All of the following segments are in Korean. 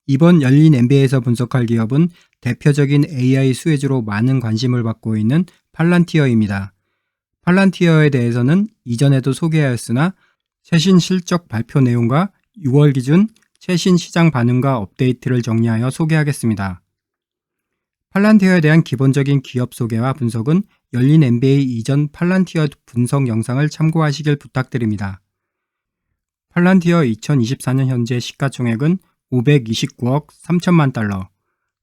이번 열린 MBA에서 분석할 기업은 대표적인 AI 수혜주로 많은 관심을 받고 있는 팔란티어입니다. 팔란티어에 대해서는 이전에도 소개하였으나 최신 실적 발표 내용과 6월 기준 최신 시장 반응과 업데이트를 정리하여 소개하겠습니다. 팔란티어에 대한 기본적인 기업 소개와 분석은 열린 MBA 이전 팔란티어 분석 영상을 참고하시길 부탁드립니다. 팔란티어 2024년 현재 시가총액은 529억 3천만 달러,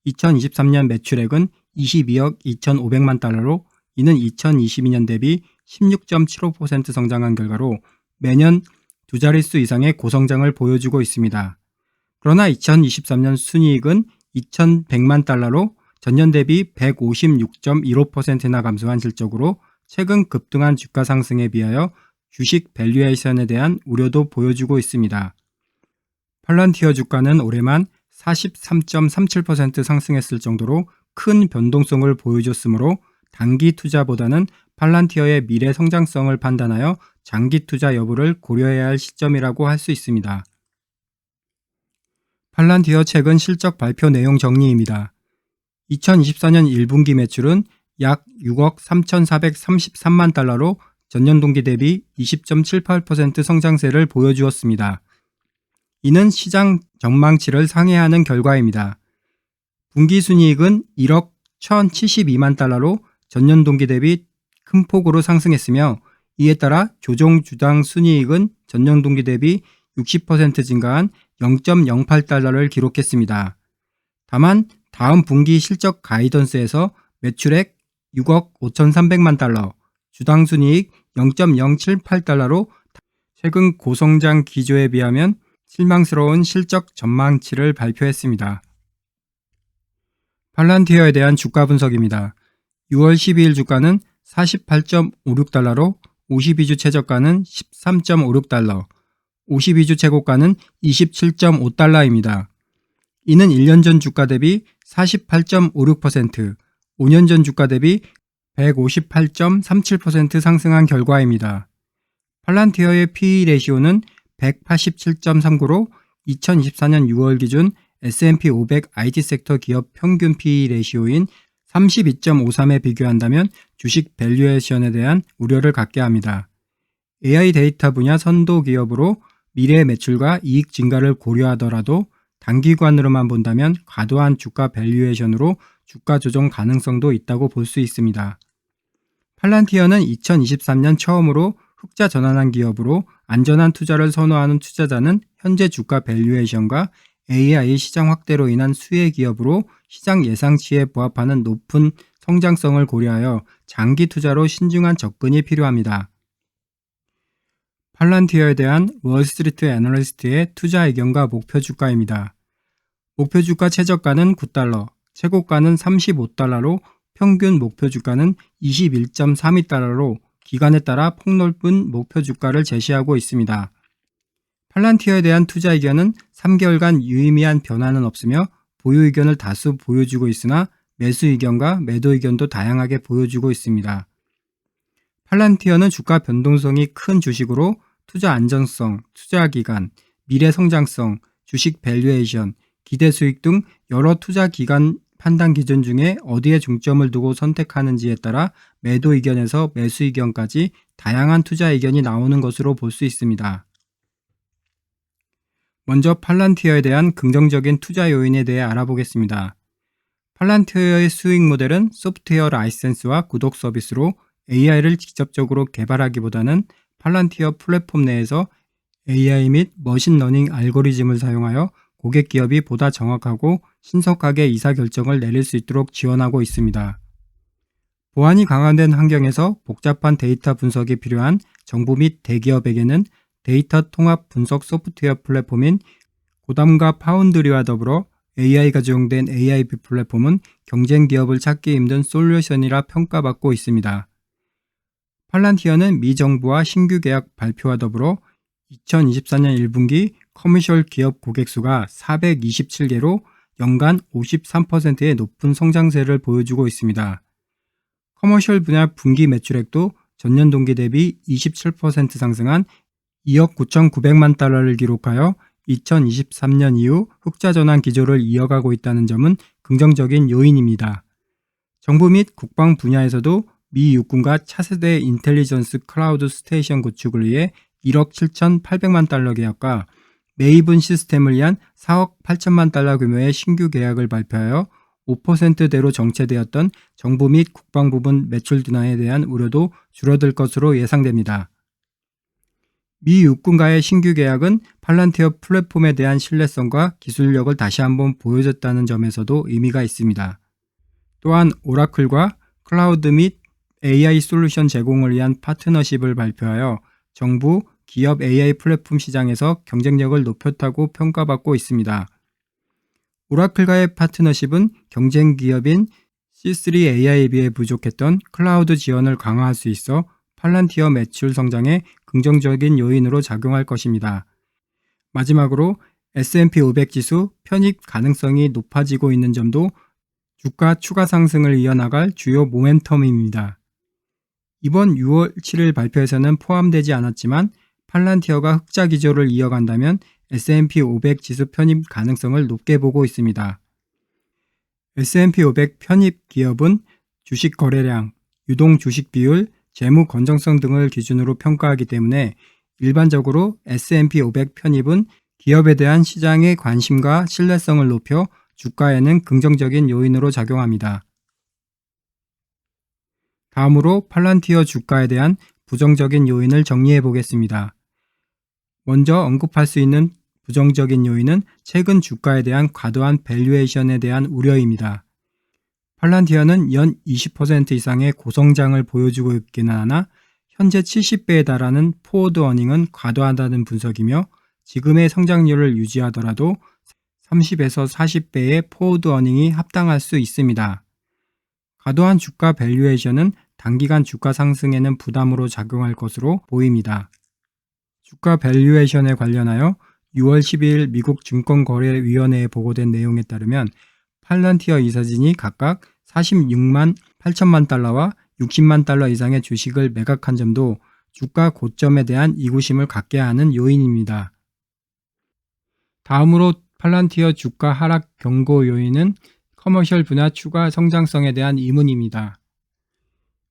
2023년 매출액은 22억 2,500만 달러로 이는 2022년 대비 16.75% 성장한 결과로 매년 두 자릿수 이상의 고성장을 보여주고 있습니다. 그러나 2023년 순이익은 2,100만 달러로 전년 대비 156.15%나 감소한 실적으로 최근 급등한 주가 상승에 비하여 주식 밸류에이션에 대한 우려도 보여주고 있습니다. 팔란티어 주가는 올해만 43.37% 상승했을 정도로 큰 변동성을 보여줬으므로 단기 투자보다는 팔란티어의 미래 성장성을 판단하여 장기 투자 여부를 고려해야 할 시점이라고 할 수 있습니다. 팔란티어 최근 실적 발표 내용 정리입니다. 2024년 1분기 매출은 약 6억 3,433만 달러로 전년 동기 대비 20.78% 성장세를 보여주었습니다. 이는 시장 전망치를 상회하는 결과입니다. 분기 순이익은 1억 1,072만 달러로 전년 동기 대비 큰 폭으로 상승했으며 이에 따라 조정 주당 순이익은 전년 동기 대비 60% 증가한 0.08달러를 기록했습니다. 다만 다음 분기 실적 가이던스에서 매출액 6억 5,300만 달러, 주당 순이익 0.078달러로 최근 고성장 기조에 비하면 실망스러운 실적 전망치를 발표했습니다. 팔란티어에 대한 주가 분석입니다. 6월 12일 주가는 48.56달러로 52주 최저가는 13.56달러, 52주 최고가는 27.5달러입니다. 이는 1년 전 주가 대비 48.56%, 5년 전 주가 대비 158.37% 상승한 결과입니다. 팔란티어의 PE 레시오는 187.39로 2024년 6월 기준 S&P 500 IT 섹터 기업 평균 PE 레시오인 32.53에 비교한다면 주식 밸류에이션에 대한 우려를 갖게 합니다. AI 데이터 분야 선도 기업으로 미래 매출과 이익 증가를 고려하더라도 단기간으로만 본다면 과도한 주가 밸류에이션으로 주가 조정 가능성도 있다고 볼 수 있습니다. 팔란티어는 2023년 처음으로 흑자 전환한 기업으로 안전한 투자를 선호하는 투자자는 현재 주가 밸류에이션과 AI 시장 확대로 인한 수혜 기업으로 시장 예상치에 부합하는 높은 성장성을 고려하여 장기 투자로 신중한 접근이 필요합니다. 팔란티어에 대한 월스트리트 애널리스트의 투자 의견과 목표 주가입니다. 목표 주가 최저가는 9달러, 최고가는 35달러로 평균 목표 주가는 21.32달러로 기간에 따라 폭넓은 목표 주가를 제시하고 있습니다. 팔란티어에 대한 투자 의견은 3개월간 유의미한 변화는 없으며 보유 의견을 다수 보여주고 있으나 매수 의견과 매도 의견도 다양하게 보여주고 있습니다. 팔란티어는 주가 변동성이 큰 주식으로 투자 안정성, 투자 기간, 미래 성장성, 주식 밸류에이션, 기대 수익 등 여러 투자 기간 판단 기준 중에 어디에 중점을 두고 선택하는지에 따라 매도 의견에서 매수 의견까지 다양한 투자 의견이 나오는 것으로 볼 수 있습니다. 먼저 팔란티어에 대한 긍정적인 투자 요인에 대해 알아보겠습니다. 팔란티어의 수익 모델은 소프트웨어 라이센스와 구독 서비스로 AI를 직접적으로 개발하기보다는 팔란티어 플랫폼 내에서 AI 및 머신러닝 알고리즘을 사용하여 고객 기업이 보다 정확하고 신속하게 의사결정을 내릴 수 있도록 지원하고 있습니다. 보안이 강화된 환경에서 복잡한 데이터 분석이 필요한 정부 및 대기업에게는 데이터 통합 분석 소프트웨어 플랫폼인 고담과 파운드리와 더불어 AI가 적용된 AIB 플랫폼은 경쟁 기업을 찾기 힘든 솔루션이라 평가받고 있습니다. 팔란티어는 미 정부와 신규 계약 발표와 더불어 2024년 1분기 커머셜 기업 고객 수가 427개로 연간 53%의 높은 성장세를 보여주고 있습니다. 커머셜 분야 분기 매출액도 전년 동기 대비 27% 상승한 2억 9,900만 달러를 기록하여 2023년 이후 흑자 전환 기조를 이어가고 있다는 점은 긍정적인 요인입니다. 정부 및 국방 분야에서도 미 육군과 차세대 인텔리전스 클라우드 스테이션 구축을 위해 1억 7,800만 달러 계약과 메이븐 시스템을 위한 4억 8천만 달러 규모의 신규 계약을 발표하여 5%대로 정체되었던 정부 및 국방 부분 매출 둔화에 대한 우려도 줄어들 것으로 예상됩니다. 미 육군과의 신규 계약은 팔란티어 플랫폼에 대한 신뢰성과 기술력을 다시 한번 보여줬다는 점에서도 의미가 있습니다. 또한 오라클과 클라우드 및 AI 솔루션 제공을 위한 파트너십을 발표하여 정부, 기업 AI 플랫폼 시장에서 경쟁력을 높였다고 평가받고 있습니다. 오라클과의 파트너십은 경쟁 기업인 C3AI에 비해 부족했던 클라우드 지원을 강화할 수 있어 팔란티어 매출 성장에 긍정적인 요인으로 작용할 것입니다. 마지막으로 S&P 500 지수 편입 가능성이 높아지고 있는 점도 주가 추가 상승을 이어나갈 주요 모멘텀입니다. 이번 6월 7일 발표에서는 포함되지 않았지만 팔란티어가 흑자 기조를 이어간다면 S&P 500 지수 편입 가능성을 높게 보고 있습니다. S&P 500 편입 기업은 주식 거래량, 유동 주식 비율, 재무 건전성 등을 기준으로 평가하기 때문에 일반적으로 S&P 500 편입은 기업에 대한 시장의 관심과 신뢰성을 높여 주가에는 긍정적인 요인으로 작용합니다. 다음으로 팔란티어 주가에 대한 부정적인 요인을 정리해 보겠습니다. 먼저 언급할 수 있는 부정적인 요인은 최근 주가에 대한 과도한 밸류에이션에 대한 우려입니다. 팔란티어는 연 20% 이상의 고성장을 보여주고 있기는 하나 현재 70배에 달하는 포워드 어닝은 과도하다는 분석이며 지금의 성장률을 유지하더라도 30에서 40배의 포워드 어닝이 합당할 수 있습니다. 과도한 주가 밸류에이션은 단기간 주가 상승에는 부담으로 작용할 것으로 보입니다. 주가 밸류에이션에 관련하여 6월 12일 미국 증권거래위원회에 보고된 내용에 따르면 팔란티어 이사진이 각각 46만 8천만 달러와 60만 달러 이상의 주식을 매각한 점도 주가 고점에 대한 이구심을 갖게 하는 요인입니다. 다음으로 팔란티어 주가 하락 경고 요인은 커머셜 분야 추가 성장성에 대한 의문입니다.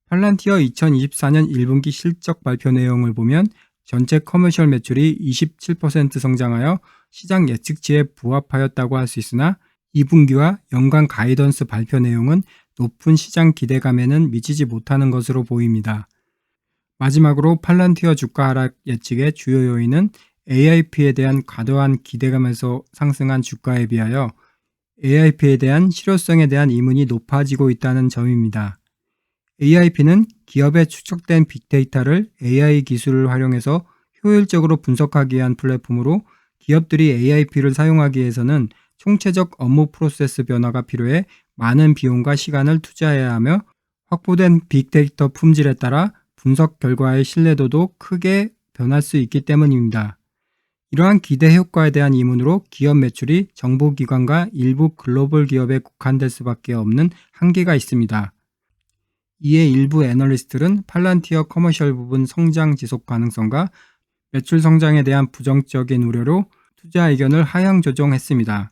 팔란티어 2024년 1분기 실적 발표 내용을 보면 전체 커머셜 매출이 27% 성장하여 시장 예측치에 부합하였다고 할 수 있으나 2분기와 연간 가이던스 발표 내용은 높은 시장 기대감에는 미치지 못하는 것으로 보입니다. 마지막으로 팔란티어 주가 하락 예측의 주요 요인은 AIP에 대한 과도한 기대감에서 상승한 주가에 비하여 AIP에 대한 실효성에 대한 의문이 높아지고 있다는 점입니다. AIP는 기업의 축적된 빅데이터를 AI 기술을 활용해서 효율적으로 분석하기 위한 플랫폼으로 기업들이 AIP를 사용하기 위해서는 총체적 업무 프로세스 변화가 필요해 많은 비용과 시간을 투자해야 하며 확보된 빅데이터 품질에 따라 분석 결과의 신뢰도도 크게 변할 수 있기 때문입니다. 이러한 기대 효과에 대한 의문으로 기업 매출이 정보기관과 일부 글로벌 기업에 국한될 수밖에 없는 한계가 있습니다. 이에 일부 애널리스트는 팔란티어 커머셜 부분 성장 지속 가능성과 매출 성장에 대한 부정적인 우려로 투자 의견을 하향 조정했습니다.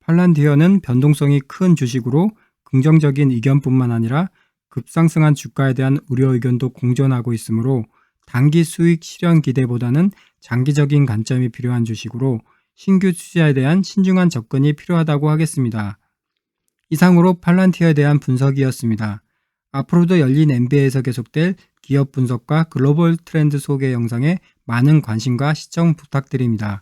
팔란티어는 변동성이 큰 주식으로 긍정적인 의견뿐만 아니라 급상승한 주가에 대한 우려 의견도 공존하고 있으므로 단기 수익 실현 기대보다는 장기적인 관점이 필요한 주식으로 신규 투자에 대한 신중한 접근이 필요하다고 하겠습니다. 이상으로 팔란티어에 대한 분석이었습니다. 앞으로도 열린 MBA에서 계속될 기업 분석과 글로벌 트렌드 소개 영상에 많은 관심과 시청 부탁드립니다.